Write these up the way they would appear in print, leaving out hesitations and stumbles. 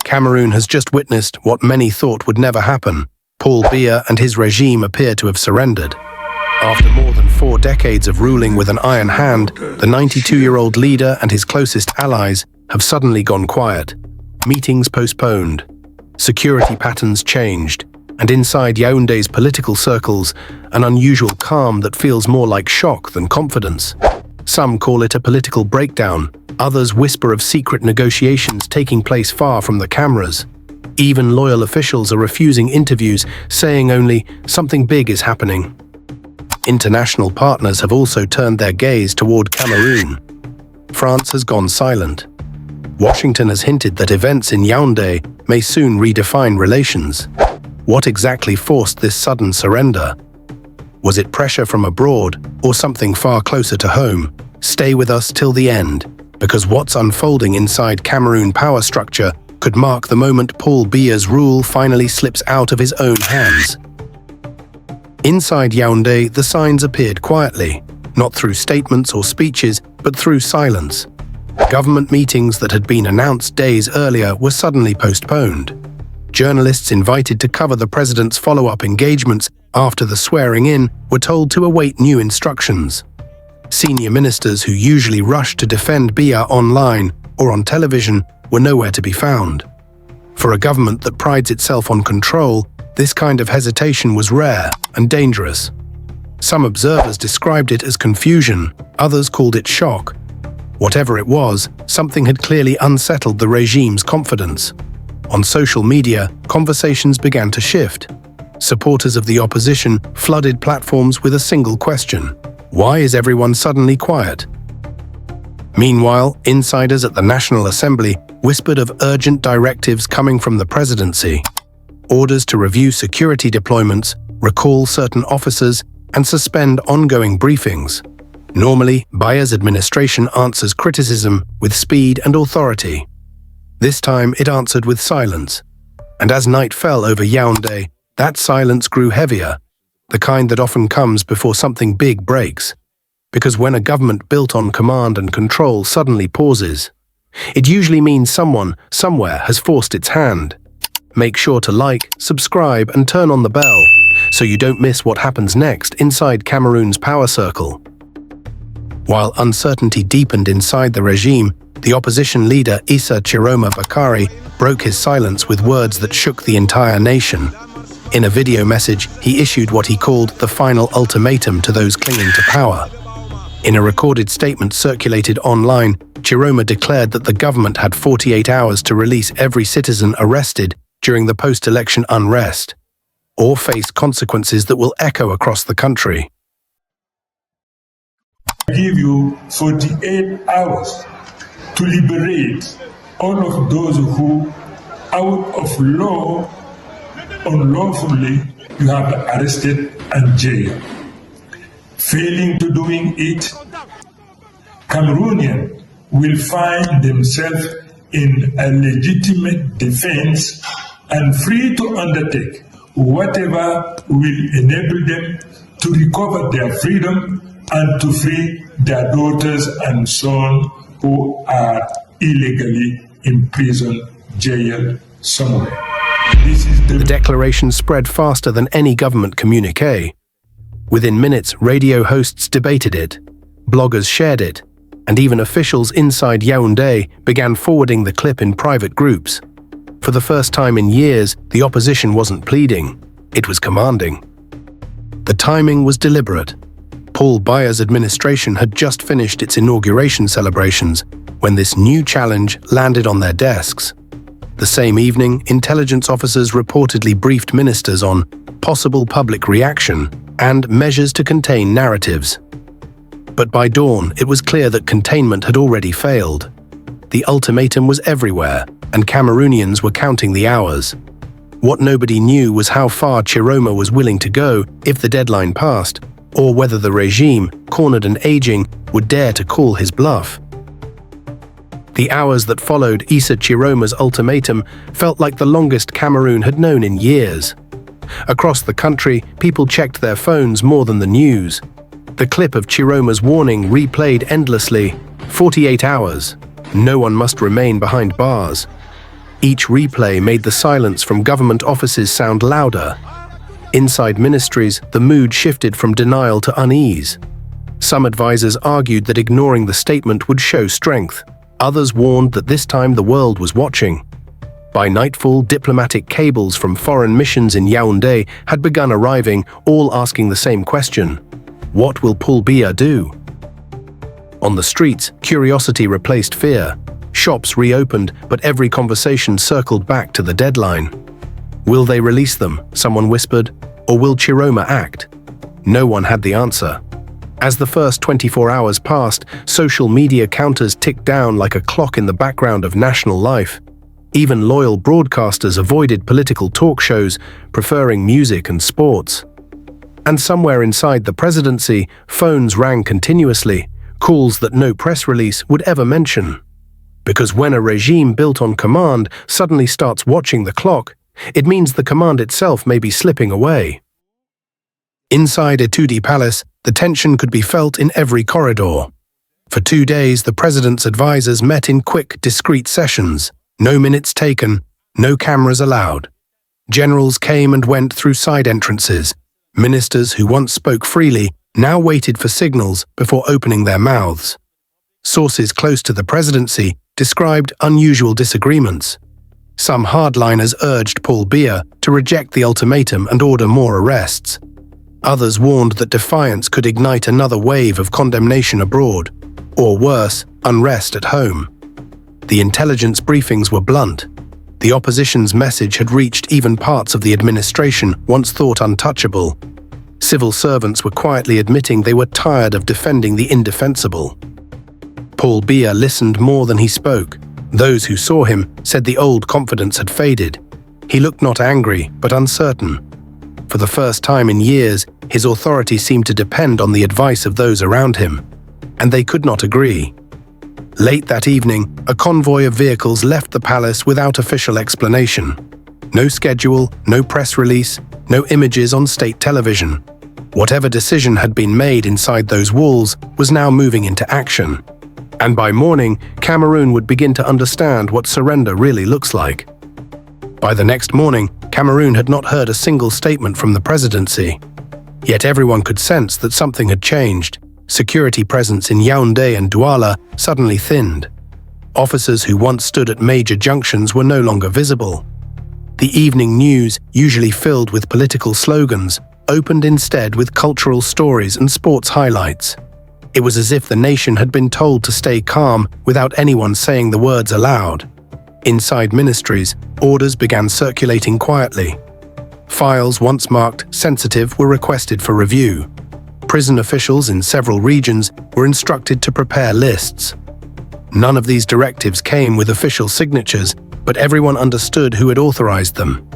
Cameroon has just witnessed what many thought would never happen. Paul Biya and his regime appear to have surrendered. After more than 4 decades of ruling with an iron hand, the 92-year-old leader and his closest allies have suddenly gone quiet. Meetings postponed, security patterns changed, and inside Yaoundé's political circles, an unusual calm that feels more like shock than confidence. Some call it a political breakdown, others whisper of secret negotiations taking place far from the cameras. Even loyal officials are refusing interviews, saying only, "Something big is happening." International partners have also turned their gaze toward Cameroon. France has gone silent. Washington has hinted that events in Yaoundé may soon redefine relations. What exactly forced this sudden surrender? Was it pressure from abroad or something far closer to home? Stay with us till the end, because what's unfolding inside Cameroon power structure could mark the moment Paul Biya's rule finally slips out of his own hands. Inside Yaoundé, the signs appeared quietly, not through statements or speeches, but through silence. Government meetings that had been announced days earlier were suddenly postponed. Journalists invited to cover the president's follow-up engagements after the swearing-in were told to await new instructions. Senior ministers who usually rush to defend Biya online or on television were nowhere to be found. For a government that prides itself on control, this kind of hesitation was rare and dangerous. Some observers described it as confusion, others called it shock. Whatever it was, something had clearly unsettled the regime's confidence. On social media, conversations began to shift. Supporters of the opposition flooded platforms with a single question: why is everyone suddenly quiet? Meanwhile, insiders at the National Assembly whispered of urgent directives coming from the presidency. Orders to review security deployments, recall certain officers, and suspend ongoing briefings. Normally, Biya's administration answers criticism with speed and authority. This time it answered with silence. And as night fell over Yaoundé, that silence grew heavier, the kind that often comes before something big breaks. Because when a government built on command and control suddenly pauses, it usually means someone, somewhere, has forced its hand. Make sure to like, subscribe, and turn on the bell, so you don't miss what happens next inside Cameroon's power circle. While uncertainty deepened inside the regime, the opposition leader Issa Tchiroma Bakary broke his silence with words that shook the entire nation. In a video message, he issued what he called the final ultimatum to those clinging to power. In a recorded statement circulated online, Tchiroma declared that the government had 48 hours to release every citizen arrested during the post-election unrest, or face consequences that will echo across the country. I give you 48 hours to liberate all of those who, out of law, unlawfully, you have arrested and jailed. Failing to doing it, Cameroonians will find themselves in a legitimate defense and free to undertake whatever will enable them to recover their freedom and to free their daughters and sons who are illegally imprisoned, jailed somewhere. The declaration spread faster than any government communique. Within minutes, radio hosts debated it, bloggers shared it, and even officials inside Yaoundé began forwarding the clip in private groups. For the first time in years, the opposition wasn't pleading, it was commanding. The timing was deliberate. Paul Biya's administration had just finished its inauguration celebrations when this new challenge landed on their desks. The same evening, intelligence officers reportedly briefed ministers on possible public reaction and measures to contain narratives. But by dawn, it was clear that containment had already failed. The ultimatum was everywhere, and Cameroonians were counting the hours. What nobody knew was how far Tchiroma was willing to go if the deadline passed, or whether the regime, cornered and aging, would dare to call his bluff. The hours that followed Issa Tchiroma's ultimatum felt like the longest Cameroon had known in years. Across the country, people checked their phones more than the news. The clip of Tchiroma's warning replayed endlessly. 48 hours. No one must remain behind bars. Each replay made the silence from government offices sound louder. Inside ministries, the mood shifted from denial to unease. Some advisors argued that ignoring the statement would show strength. Others warned that this time the world was watching. By nightfall, diplomatic cables from foreign missions in Yaoundé had begun arriving, all asking the same question: what will Paul Biya do? On the streets, curiosity replaced fear. Shops reopened, but every conversation circled back to the deadline. Will they release them, someone whispered, or will Tchiroma act? No one had the answer. As the first 24 hours passed, social media counters ticked down like a clock in the background of national life. Even loyal broadcasters avoided political talk shows, preferring music and sports. And somewhere inside the presidency, phones rang continuously, calls that no press release would ever mention. Because when a regime built on command suddenly starts watching the clock, it means the command itself may be slipping away. Inside Etudi Palace, the tension could be felt in every corridor. For 2 days, the president's advisors met in quick, discreet sessions. No minutes taken, no cameras allowed. Generals came and went through side entrances. Ministers who once spoke freely now waited for signals before opening their mouths. Sources close to the presidency described unusual disagreements. Some hardliners urged Paul Biya to reject the ultimatum and order more arrests. Others warned that defiance could ignite another wave of condemnation abroad, or worse, unrest at home. The intelligence briefings were blunt. The opposition's message had reached even parts of the administration once thought untouchable. Civil servants were quietly admitting they were tired of defending the indefensible. Paul Biya listened more than he spoke. Those who saw him said the old confidence had faded. He looked not angry, but uncertain. For the first time in years, his authority seemed to depend on the advice of those around him, and they could not agree. Late that evening, a convoy of vehicles left the palace without official explanation. No schedule, no press release, no images on state television. Whatever decision had been made inside those walls was now moving into action. And by morning, Cameroon would begin to understand what surrender really looks like. By the next morning, Cameroon had not heard a single statement from the presidency. Yet everyone could sense that something had changed. Security presence in Yaoundé and Douala suddenly thinned. Officers who once stood at major junctions were no longer visible. The evening news, usually filled with political slogans, opened instead with cultural stories and sports highlights. It was as if the nation had been told to stay calm without anyone saying the words aloud. Inside ministries, orders began circulating quietly. Files once marked sensitive were requested for review. Prison officials in several regions were instructed to prepare lists. None of these directives came with official signatures, but everyone understood who had authorized them.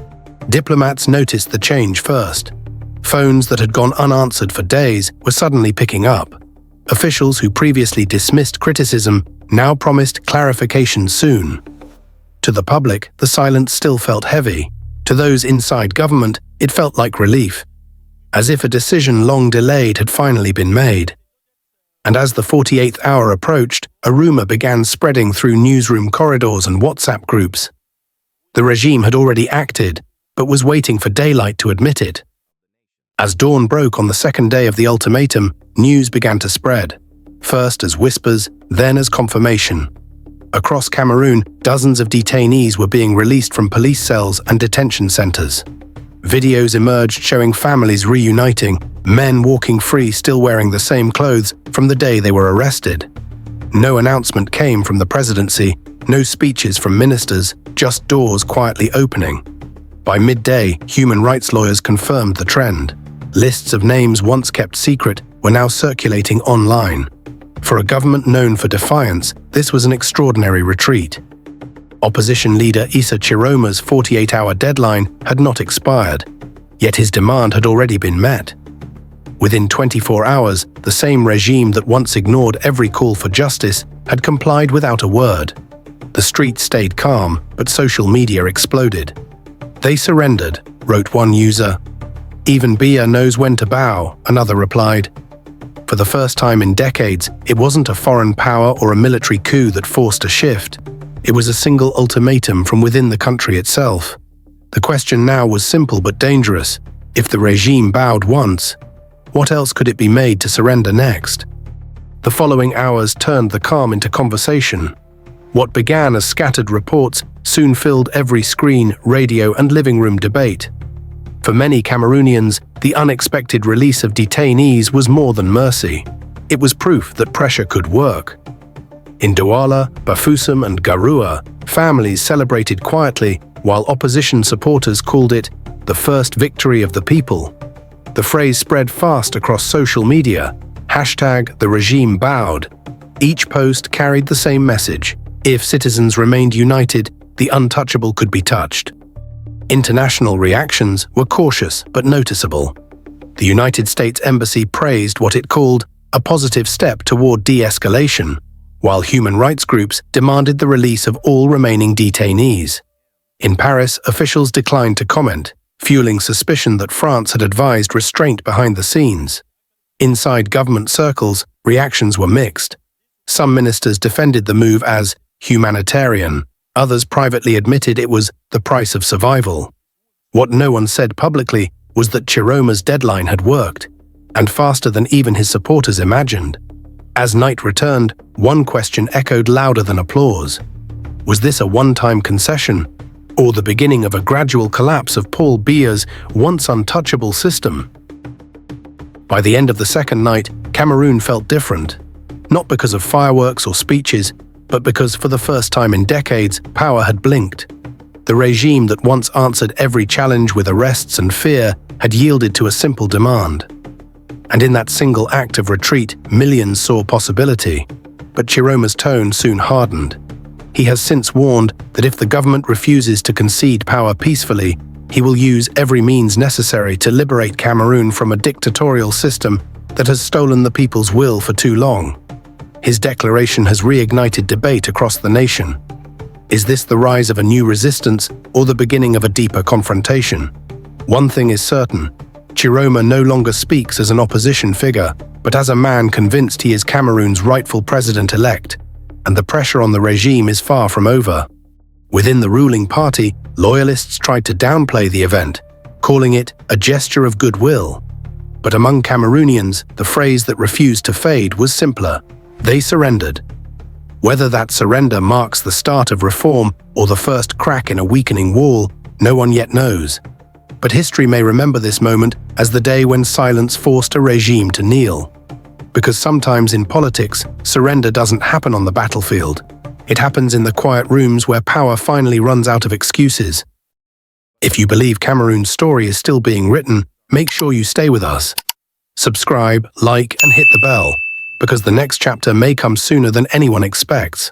Diplomats noticed the change first. Phones that had gone unanswered for days were suddenly picking up. Officials who previously dismissed criticism now promised clarification soon. To the public, the silence still felt heavy. To those inside government, it felt like relief, as if a decision long delayed had finally been made. And as the 48th hour approached, a rumor began spreading through newsroom corridors and WhatsApp groups. The regime had already acted, but was waiting for daylight to admit it. As dawn broke on the second day of the ultimatum, news began to spread, first as whispers, then as confirmation. Across Cameroon, dozens of detainees were being released from police cells and detention centers. Videos emerged showing families reuniting, men walking free still wearing the same clothes from the day they were arrested. No announcement came from the presidency, no speeches from ministers, just doors quietly opening. By midday, human rights lawyers confirmed the trend. Lists of names once kept secret were now circulating online. For a government known for defiance, this was an extraordinary retreat. Opposition leader Issa Tchiroma's 48-hour deadline had not expired, yet his demand had already been met. Within 24 hours, the same regime that once ignored every call for justice had complied without a word. The streets stayed calm, but social media exploded. "They surrendered," wrote one user. "Even Biya knows when to bow," another replied. For the first time in decades, it wasn't a foreign power or a military coup that forced a shift. It was a single ultimatum from within the country itself. The question now was simple but dangerous. If the regime bowed once, what else could it be made to surrender next? The following hours turned the calm into conversation. What began as scattered reports soon filled every screen, radio, and living room debate. For many Cameroonians, the unexpected release of detainees was more than mercy. It was proof that pressure could work. In Douala, Bafoussam, and Garoua, families celebrated quietly, while opposition supporters called it the first victory of the people. The phrase spread fast across social media. #the regime bowed. Each post carried the same message. If citizens remained united, the untouchable could be touched. International reactions were cautious but noticeable. The United States Embassy praised what it called a positive step toward de-escalation, while human rights groups demanded the release of all remaining detainees. In Paris, officials declined to comment, fueling suspicion that France had advised restraint behind the scenes. Inside government circles, reactions were mixed. Some ministers defended the move as humanitarian. Others privately admitted it was the price of survival. What no one said publicly was that Tchiroma's deadline had worked, and faster than even his supporters imagined. As night returned, one question echoed louder than applause. Was this a one-time concession, or the beginning of a gradual collapse of Paul Biya's once untouchable system? By the end of the second night, Cameroon felt different, not because of fireworks or speeches, but because for the first time in decades, power had blinked. The regime that once answered every challenge with arrests and fear had yielded to a simple demand. And in that single act of retreat, millions saw possibility. But Tchiroma's tone soon hardened. He has since warned that if the government refuses to concede power peacefully, he will use every means necessary to liberate Cameroon from a dictatorial system that has stolen the people's will for too long. His declaration has reignited debate across the nation. Is this the rise of a new resistance or the beginning of a deeper confrontation? One thing is certain: Tchiroma no longer speaks as an opposition figure, but as a man convinced he is Cameroon's rightful president-elect, and the pressure on the regime is far from over. Within the ruling party, loyalists tried to downplay the event, calling it a gesture of goodwill. But among Cameroonians, the phrase that refused to fade was simpler: they surrendered. Whether that surrender marks the start of reform or the first crack in a weakening wall, no one yet knows. But history may remember this moment as the day when silence forced a regime to kneel. Because sometimes in politics, surrender doesn't happen on the battlefield. It happens in the quiet rooms where power finally runs out of excuses. If you believe Cameroon's story is still being written, make sure you stay with us. Subscribe, like, and hit the bell, because the next chapter may come sooner than anyone expects.